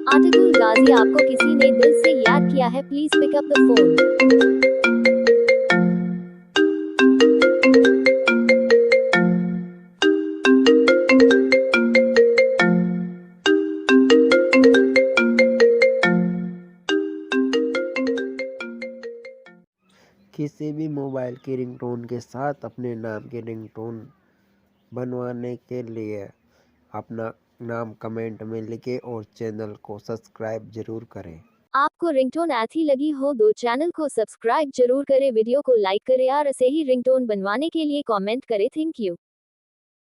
आतिकुल गाजी, आपको किसी ने दिल से याद किया है, please pick up the phone. किसी भी मोबाइल की रिंगटोन के साथ अपने नाम की रिंगटोन बनवाने के लिए अपना नाम कमेंट में लिखें और चैनल को सब्सक्राइब जरूर करें। आपको रिंगटोन अच्छी लगी हो तो चैनल को सब्सक्राइब जरूर करें, वीडियो को लाइक करें और ऐसे ही रिंगटोन बनवाने के लिए कमेंट करें। Thank you.